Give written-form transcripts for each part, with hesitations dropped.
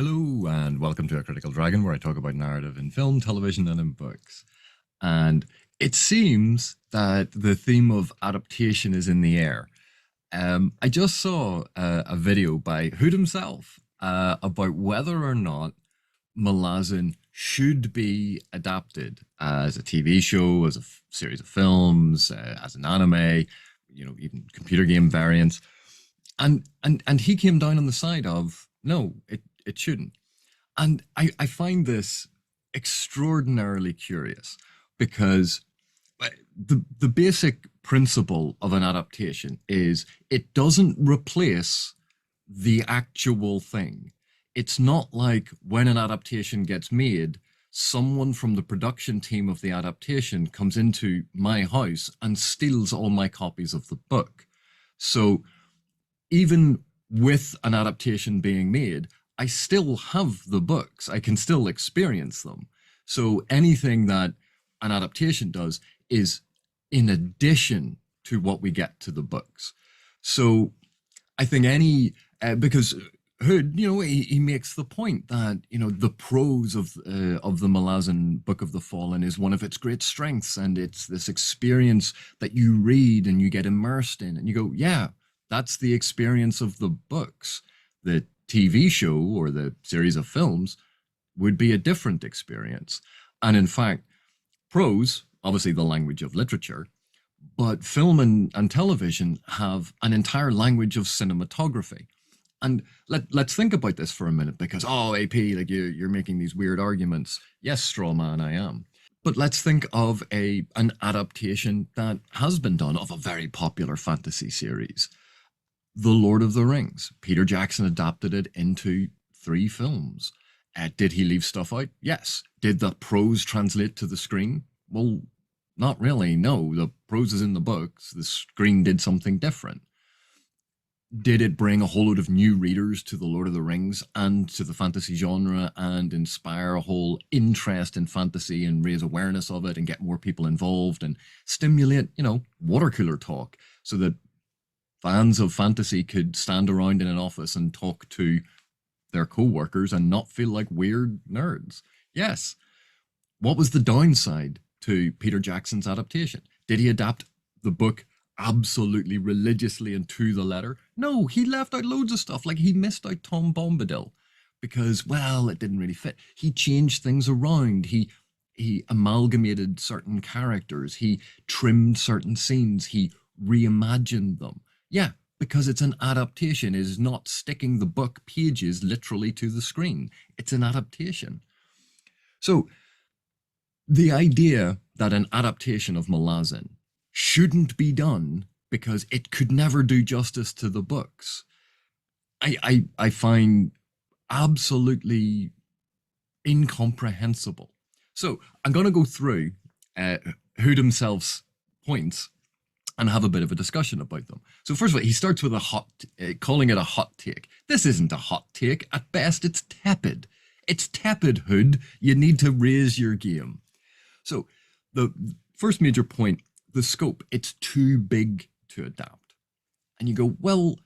Hello, and welcome to A Critical Dragon, where I talk about narrative in film, television, and in books. And it seems that the theme of adaptation is in the air. I just saw a video by Hood himself about whether or not Malazan should be adapted as a TV show, as a series of films, as an anime, even computer game variants. And he came down on the side of no, it shouldn't. And I find this extraordinarily curious because the basic principle of an adaptation is it doesn't replace the actual thing. It's not like when an adaptation gets made, someone from the production team of the adaptation comes into my house and steals all my copies of the book. So even with an adaptation being made, I still have the books. I can still experience them. So anything that an adaptation does is in addition to what we get to the books. So I think because Hood, he makes the point that the prose of the Malazan Book of the Fallen is one of its great strengths, and it's this experience that you read and you get immersed in, and you go, yeah, that's the experience of the books. The TV show or the series of films would be a different experience. And in fact, prose, obviously the language of literature, but film and television have an entire language of cinematography. And let's think about this for a minute because, oh, AP, like you're making these weird arguments. Yes, straw man, I am. But let's think of an adaptation that has been done of a very popular fantasy series. The Lord of the Rings. Peter Jackson adapted it into 3 films. Did he leave stuff out? Yes. Did the prose translate to the screen? Well, not really, no. The prose is in the books. The screen did something different. Did it bring a whole load of new readers to The Lord of the Rings and to the fantasy genre and inspire a whole interest in fantasy and raise awareness of it and get more people involved and stimulate, water cooler talk so that fans of fantasy could stand around in an office and talk to their co-workers and not feel like weird nerds? Yes. What was the downside to Peter Jackson's adaptation? Did he adapt the book absolutely religiously and to the letter? No, he left out loads of stuff. Like he missed out Tom Bombadil because, well, it didn't really fit. He changed things around. He amalgamated certain characters. He trimmed certain scenes. He reimagined them. Yeah, because it's an adaptation. It is not sticking the book pages literally to the screen. It's an adaptation. So the idea that an adaptation of Malazan shouldn't be done because it could never do justice to the books, I find absolutely incomprehensible. So I'm going to go through Hood himself's points and have a bit of a discussion about them. So first of all, he starts with calling it a hot take. This isn't a hot take. At best, it's tepid. It's tepid, Hood. You need to raise your game. So the first major point, the scope, it's too big to adapt. And you go, well,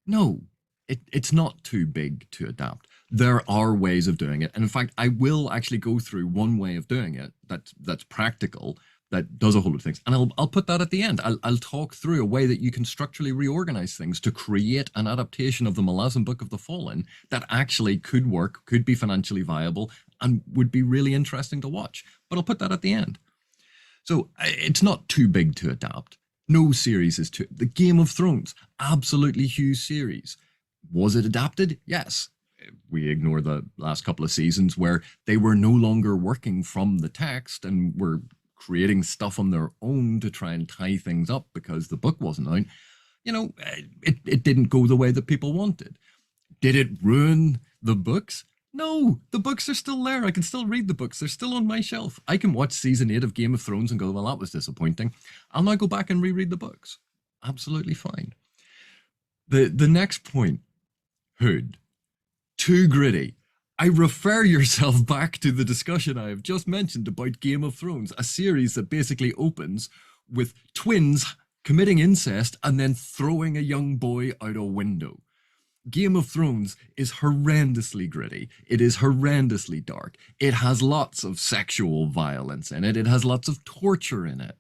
no, it's not too big to adapt. There are ways of doing it. And in fact, I will actually go through one way of doing it that's practical, that does a whole lot of things. And I'll put that at the end. I'll talk through a way that you can structurally reorganize things to create an adaptation of the Malazan Book of the Fallen that actually could work, could be financially viable, and would be really interesting to watch. But I'll put that at the end. So it's not too big to adapt. No series is too... The Game of Thrones, absolutely huge series. Was it adapted? Yes. We ignore the last couple of seasons where they were no longer working from the text and were creating stuff on their own to try and tie things up because the book wasn't out. It didn't go the way that people wanted. Did it ruin the books? No, the books are still there. I can still read the books. They're still on my shelf. I can watch season 8 of Game of Thrones and go, well, that was disappointing. I'll now go back and reread the books. Absolutely fine. The next point, Hood, too gritty. I refer yourself back to the discussion I have just mentioned about Game of Thrones, a series that basically opens with twins committing incest and then throwing a young boy out a window. Game of Thrones is horrendously gritty. It is horrendously dark. It has lots of sexual violence in it. It has lots of torture in it.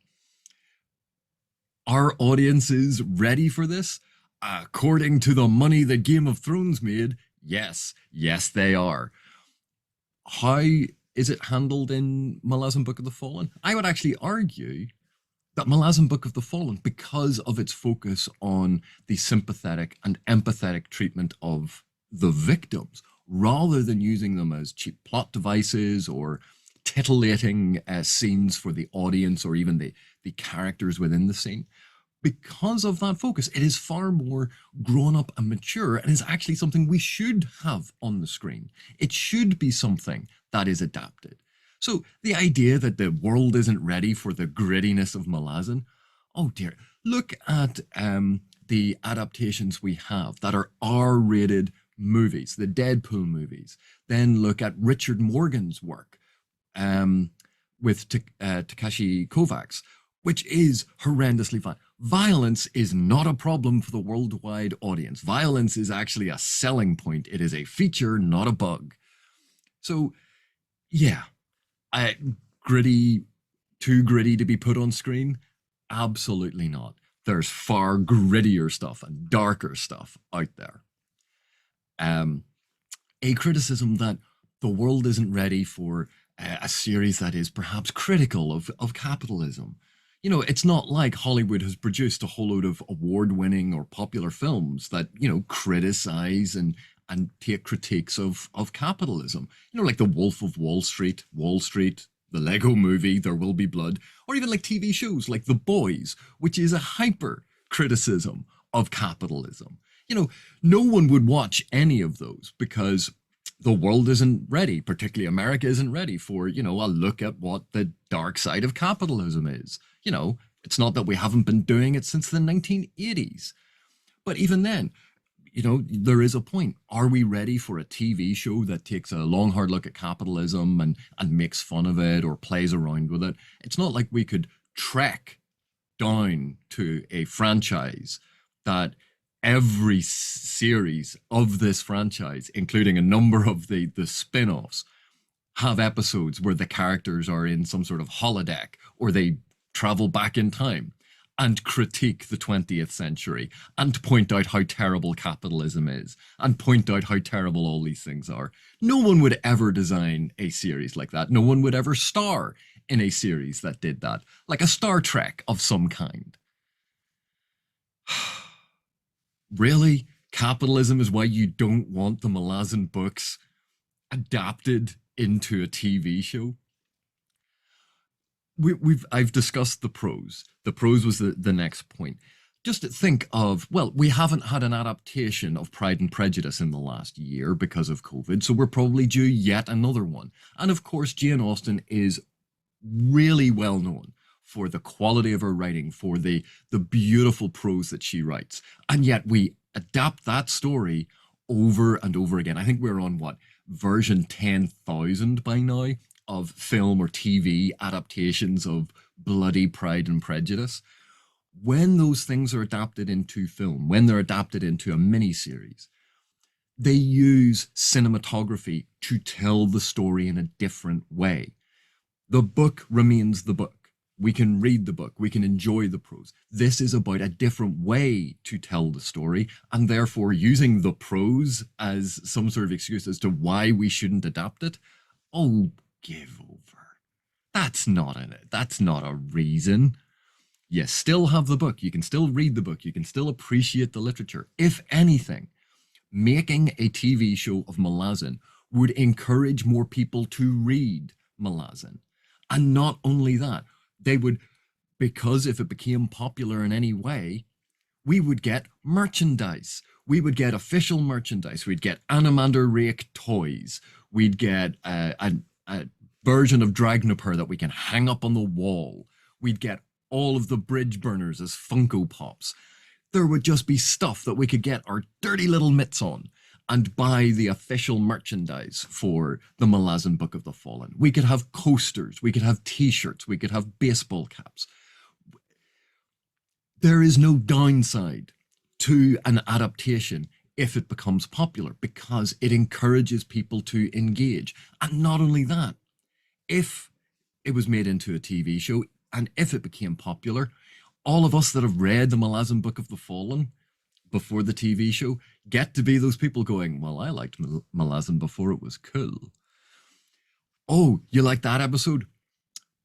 Are audiences ready for this? According to the money that Game of Thrones made, yes. Yes, they are. How is it handled in Malazan Book of the Fallen? I would actually argue that Malazan Book of the Fallen, because of its focus on the sympathetic and empathetic treatment of the victims, rather than using them as cheap plot devices or titillating scenes for the audience or even the characters within the scene, because of that focus, it is far more grown up and mature and is actually something we should have on the screen. It should be something that is adapted. So the idea that the world isn't ready for the grittiness of Malazan, oh dear, look at the adaptations we have that are R-rated movies, the Deadpool movies. Then look at Richard Morgan's work with Takeshi Kovacs, which is horrendously fun. Violence is not a problem for the worldwide audience. Violence is actually a selling point. It is a feature, not a bug. So, yeah, gritty, too gritty to be put on screen? Absolutely not. There's far grittier stuff and darker stuff out there. A criticism that the world isn't ready for a series that is perhaps critical of capitalism. You know, it's not like Hollywood has produced a whole load of award-winning or popular films that, you know, criticize and take critiques of capitalism. You know, like The Wolf of Wall Street, the Lego Movie, There Will Be Blood, or even like TV shows like The Boys, which is a hyper criticism of capitalism. You know, no one would watch any of those because the world isn't ready, particularly America isn't ready for, you know, a look at what the dark side of capitalism is. You know, it's not that we haven't been doing it since the 1980s. But even then, you know, there is a point. Are we ready for a TV show that takes a long, hard look at capitalism and makes fun of it or plays around with it? It's not like we could trek down to a franchise that every series of this franchise, including a number of the spin-offs, have episodes where the characters are in some sort of holodeck or they travel back in time and critique the 20th century and point out how terrible capitalism is and point out how terrible all these things are. No one would ever design a series like that. No one would ever star in a series that did that, like a Star Trek of some kind. Really? Capitalism is why you don't want the Malazan books adapted into a TV show? I've discussed the pros. The pros was the next point. Just think of, well, we haven't had an adaptation of Pride and Prejudice in the last year because of COVID, so we're probably due yet another one. And of course, Jane Austen is really well known for the quality of her writing, for the beautiful prose that she writes. And yet we adapt that story over and over again. I think we're on what, version 10,000 by now of film or TV adaptations of bloody Pride and Prejudice. When those things are adapted into film, when they're adapted into a miniseries, they use cinematography to tell the story in a different way. The book remains the book. We can read the book. We can enjoy the prose. This is about a different way to tell the story, and therefore using the prose as some sort of excuse as to why we shouldn't adapt it. Oh, give over. That's not a reason. You still have the book. You can still read the book. You can still appreciate the literature. If anything, making a TV show of Malazan would encourage more people to read Malazan. And not only that, they would, because if it became popular in any way, we would get merchandise. We would get official merchandise. We'd get Animander Rake toys. We'd get a version of Dragnipur that we can hang up on the wall. We'd get all of the bridge burners as Funko Pops. There would just be stuff that we could get our dirty little mitts on and buy the official merchandise for the Malazan Book of the Fallen. We could have coasters, we could have t-shirts, we could have baseball caps. There is no downside to an adaptation if it becomes popular because it encourages people to engage. And not only that, if it was made into a TV show and if it became popular, all of us that have read the Malazan Book of the Fallen before the TV show get to be those people going, well, I liked Malazan before it was cool. Oh, you like that episode?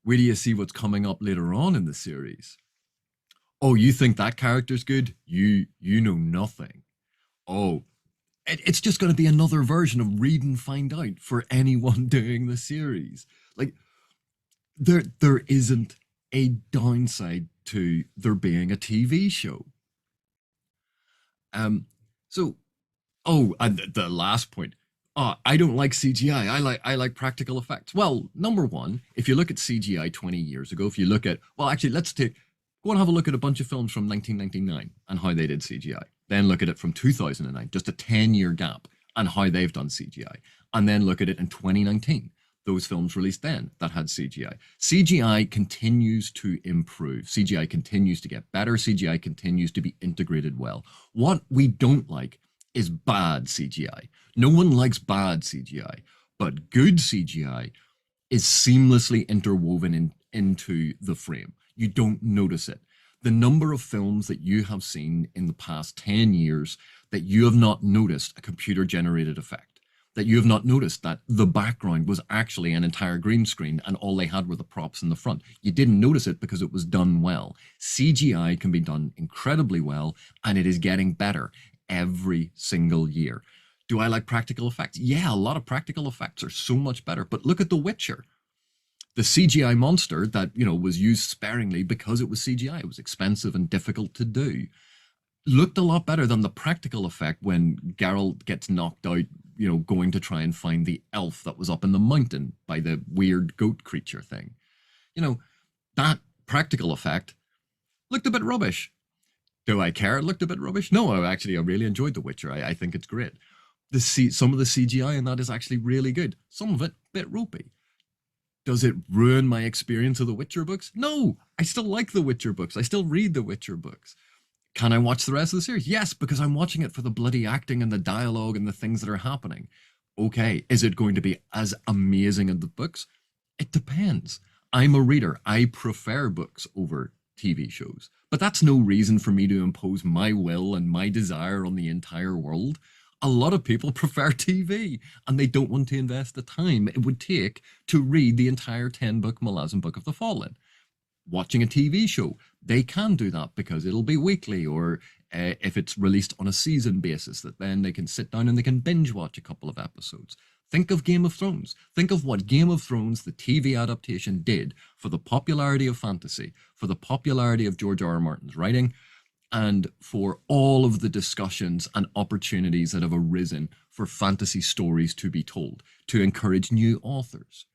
Where do you see what's coming up later on in the series? Oh, you think that character's good? You know nothing. Oh, it's just going to be another version of read and find out for anyone doing the series. Like there isn't a downside to there being a TV show. Um, so oh, and the last point. I don't like CGI. I like practical effects. Well, number one, if you look at CGI 20 years ago, if you look at well, actually, let's go and have a look at a bunch of films from 1999 and how they did CGI. Then look at it from 2009, just a 10-year gap, and how they've done CGI. And then look at it in 2019, those films released then that had CGI. CGI continues to improve. CGI continues to get better. CGI continues to be integrated well. What we don't like is bad CGI. No one likes bad CGI, but good CGI is seamlessly interwoven into the frame. You don't notice it. The number of films that you have seen in the past 10 years that you have not noticed a computer generated effect, that you have not noticed that the background was actually an entire green screen and all they had were the props in the front. You didn't notice it because it was done well. CGI can be done incredibly well, and it is getting better every single year. Do I like practical effects? Yeah, a lot of practical effects are so much better. But look at The Witcher. The CGI monster that, was used sparingly because it was CGI. It was expensive and difficult to do. Looked a lot better than the practical effect when Geralt gets knocked out, going to try and find the elf that was up in the mountain by the weird goat creature thing. That practical effect looked a bit rubbish. Do I care? It looked a bit rubbish? No, I really enjoyed The Witcher. I think it's great. Some of the CGI in that is actually really good. Some of it, a bit ropey. Does it ruin my experience of the Witcher books? No, I still like the Witcher books. I still read the Witcher books. Can I watch the rest of the series? Yes, because I'm watching it for the bloody acting and the dialogue and the things that are happening. Okay, is it going to be as amazing as the books? It depends. I'm a reader. I prefer books over TV shows. But that's no reason for me to impose my will and my desire on the entire world. A lot of people prefer TV and they don't want to invest the time it would take to read the entire 10-book Malazan Book of the Fallen. Watching a TV show, they can do that because it'll be weekly, or if it's released on a season basis, that then they can sit down and they can binge watch a couple of episodes. Think of Game of Thrones. Think of what Game of Thrones, the TV adaptation, did for the popularity of fantasy, for the popularity of George R. R. Martin's writing, and for all of the discussions and opportunities that have arisen for fantasy stories to be told, to encourage new authors.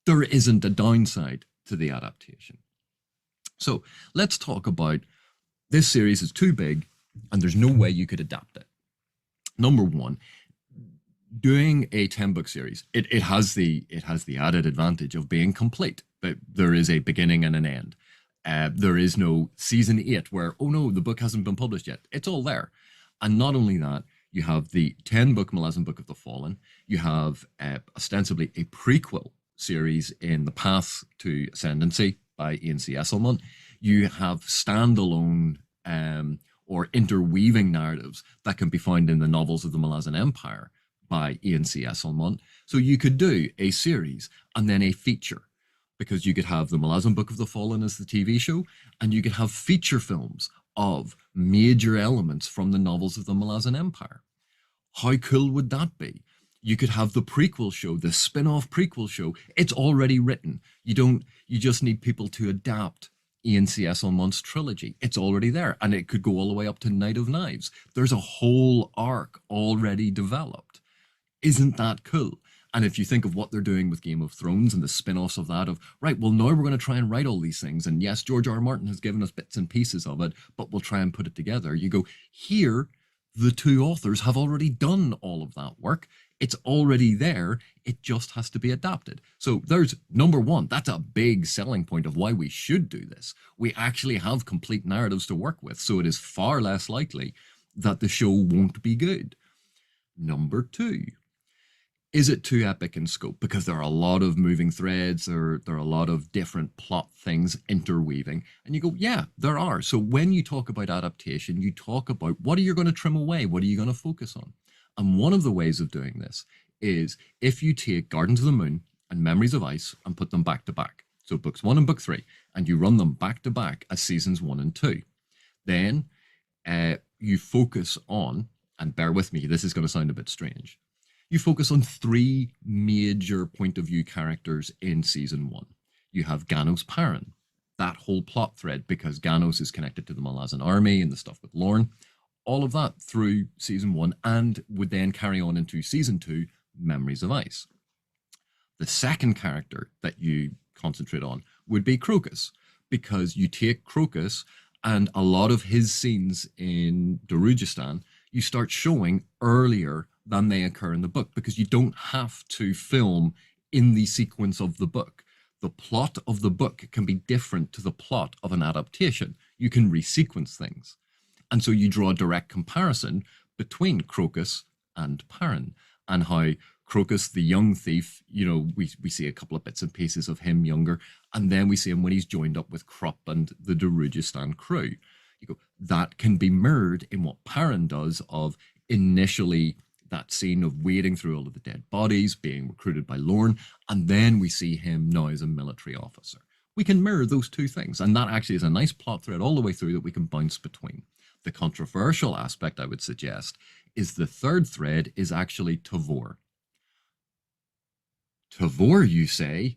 There isn't a downside to the adaptation. So let's talk about this series is too big and there's no way you could adapt it. Number one, doing a 10-book series, it has the added advantage of being complete, but there is a beginning and an end. There is no season 8 where, oh no, the book hasn't been published yet. It's all there. And not only that, you have the 10-book Malazan Book of the Fallen. You have ostensibly a prequel series in The Path to Ascendancy by Ian C. Esselmont. You have standalone or interweaving narratives that can be found in the novels of the Malazan Empire by Ian C. Esselmont. So you could do a series and then a feature, because you could have the Malazan Book of the Fallen as the TV show, and you could have feature films of major elements from the novels of the Malazan Empire. How cool would that be? You could have the prequel show, the spin-off prequel show. It's already written. You just need people to adapt Ian C. Esselmont's trilogy. It's already there, and it could go all the way up to Night of Knives. There's a whole arc already developed. Isn't that cool? And if you think of what they're doing with Game of Thrones and the spin-offs of that, right, well, now we're going to try and write all these things. And yes, George R. R. Martin has given us bits and pieces of it, but we'll try and put it together. You go, here, the two authors have already done all of that work. It's already there. It just has to be adapted. So there's number one. That's a big selling point of why we should do this. We actually have complete narratives to work with. So it is far less likely that the show won't be good. Number two, is it too epic in scope? Because there are a lot of moving threads, or there are a lot of different plot things interweaving. And you go, yeah, there are. So when you talk about adaptation, you talk about what are you going to trim away? What are you going to focus on? And one of the ways of doing this is if you take Gardens of the Moon and Memories of Ice and put them back to back. So books 1 and book 3, and you run them back to back as seasons 1 and 2. Then you focus on, and bear with me, this is going to sound a bit strange, you focus on 3 major point of view characters in season 1. You have Ganos Perrin, that whole plot thread, because Ganos is connected to the Malazan army and the stuff with Lorne. All of that through season 1, and would then carry on into season 2, Memories of Ice. The second character that you concentrate on would be Crocus, because you take Crocus and a lot of his scenes in Darujistan, you start showing earlier than they occur in the book, because you don't have to film in the sequence of the book. The plot of the book can be different to the plot of an adaptation. You can resequence things. And so you draw a direct comparison between Crocus and Perrin, and how Crocus, the young thief, we see a couple of bits and pieces of him younger, and then we see him when he's joined up with Krupp and the Darujistan crew. You go, that can be mirrored in what Perrin does, of initially that scene of wading through all of the dead bodies, being recruited by Lorne, and then we see him now as a military officer. We can mirror those two things, and that actually is a nice plot thread all the way through that we can bounce between. The controversial aspect, I would suggest, is the third thread is actually Tavor. Tavor, you say,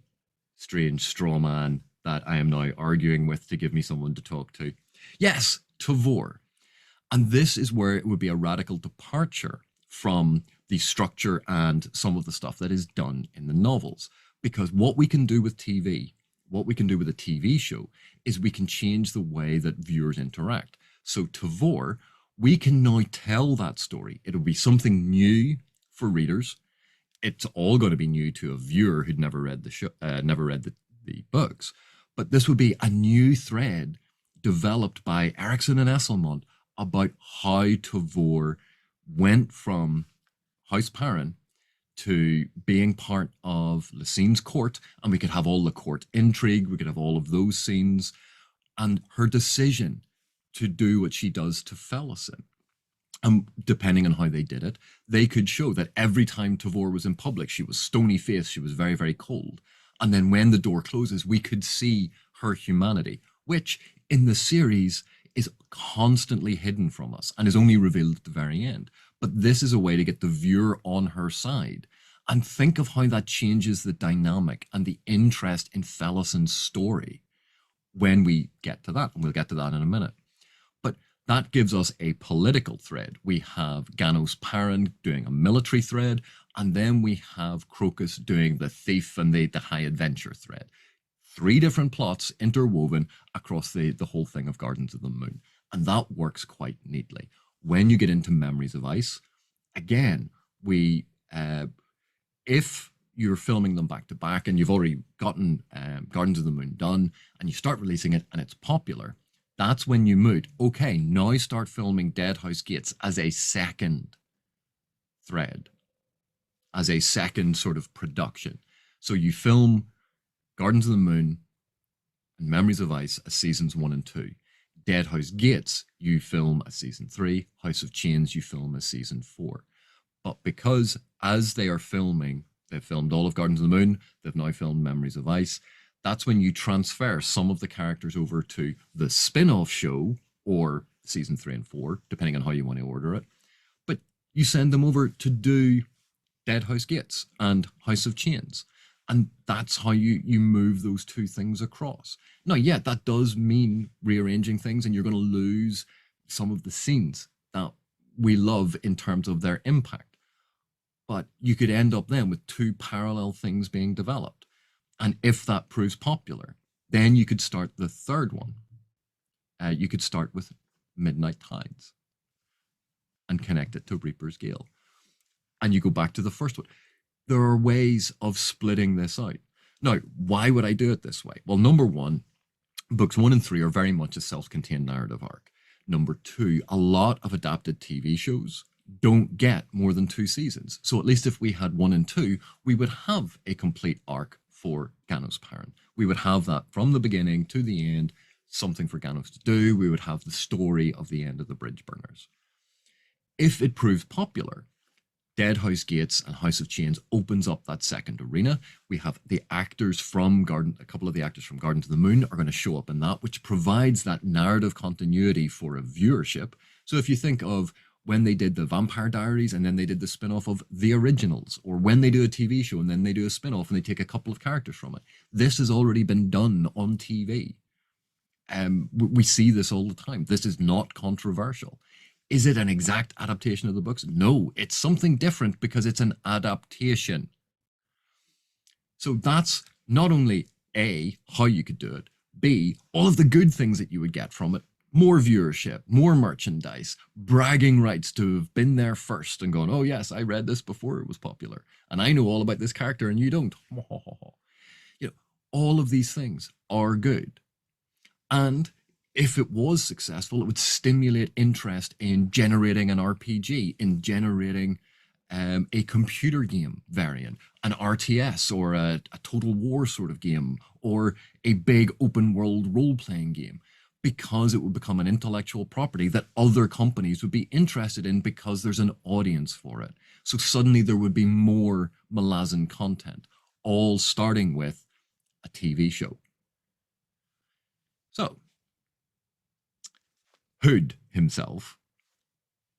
strange straw man that I am now arguing with to give me someone to talk to. Yes, Tavor. And this is where it would be a radical departure from the structure and some of the stuff that is done in the novels. Because what we can do with TV, what we can do with a TV show, is we can change the way that viewers interact. So Tavor, we can now tell that story. It'll be something new for readers. It's all going to be new to a viewer who'd never read the show, never read the books. But this would be a new thread developed by Erickson and Esselmont about how Tavor went from House Perrin to being part of Lysine's court, and we could have all the court intrigue, we could have all of those scenes, and her decision to do what she does to Fellison. And depending on how they did it, they could show that every time Tavor was in public, she was stony-faced, she was very, very cold. And then when the door closes, we could see her humanity, which in the series is constantly hidden from us and is only revealed at the very end. But this is a way to get the viewer on her side. And think of how that changes the dynamic and the interest in Fellison's story when we get to that. And we'll get to that in a minute. But that gives us a political thread. We have Ganos Perrin doing a military thread, and then we have Crocus doing the thief and the high adventure thread. 3 different plots interwoven across the whole thing of Gardens of the Moon. And that works quite neatly. When you get into Memories of Ice, again, if you're filming them back to back and you've already gotten Gardens of the Moon done and you start releasing it and it's popular, that's when you mood, okay, now start filming Deadhouse Gates as a second thread, as a second sort of production. So you film Gardens of the Moon and Memories of Ice as seasons 1 and 2. Deadhouse Gates, you film as season 3. House of Chains, you film as season 4. But because as they are filming, they've filmed all of Gardens of the Moon, they've now filmed Memories of Ice, that's when you transfer some of the characters over to the spin-off show, or season 3 and 4, depending on how you want to order it. But you send them over to do Deadhouse Gates and House of Chains. And that's how you move those two things across. Now, yeah, that does mean rearranging things, and you're going to lose some of the scenes that we love in terms of their impact. But you could end up then with 2 parallel things being developed. And if that proves popular, then you could start the third one. You could start with Midnight Tides and connect it to Reaper's Gale. And you go back to the first one. There are ways of splitting this out. Now, why would I do it this way? Well, number one, books 1 and 3 are very much a self-contained narrative arc. Number two, a lot of adapted TV shows don't get more than 2 seasons. So at least if we had 1 and 2, we would have a complete arc for Ganos Parent. We would have that from the beginning to the end, something for Ganos to do. We would have the story of the end of the Bridge Burners. If it proves popular, Dead House Gates and House of Chains opens up that second arena. We have the actors from a couple of the actors from Garden to the Moon are going to show up in that, which provides that narrative continuity for a viewership. So if you think of when they did the Vampire Diaries and then they did the spin-off of The Originals, or when they do a TV show and then they do a spin-off and they take a couple of characters from it, this has already been done on TV. We see this all the time. This is not controversial. Is it an exact adaptation of the books? No, it's something different because it's an adaptation. So that's not only A, how you could do it, B, all of the good things that you would get from it. More viewership, more merchandise, bragging rights to have been there first and gone, oh yes, I read this before it was popular. And I know all about this character and you don't. You know, all of these things are good. And if it was successful, it would stimulate interest in generating an RPG, in generating a computer game variant, an RTS or a Total War sort of game, or a big open world role-playing game, because it would become an intellectual property that other companies would be interested in because there's an audience for it. So suddenly there would be more Malazan content, all starting with a TV show. So, Hood himself,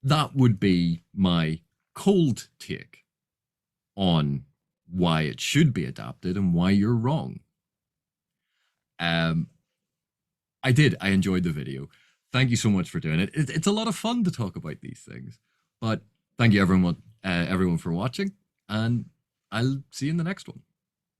that would be my cold take on why it should be adapted and why you're wrong. I enjoyed the video. Thank you so much for doing it. It's a lot of fun to talk about these things. But thank you everyone for watching, and I'll see you in the next one.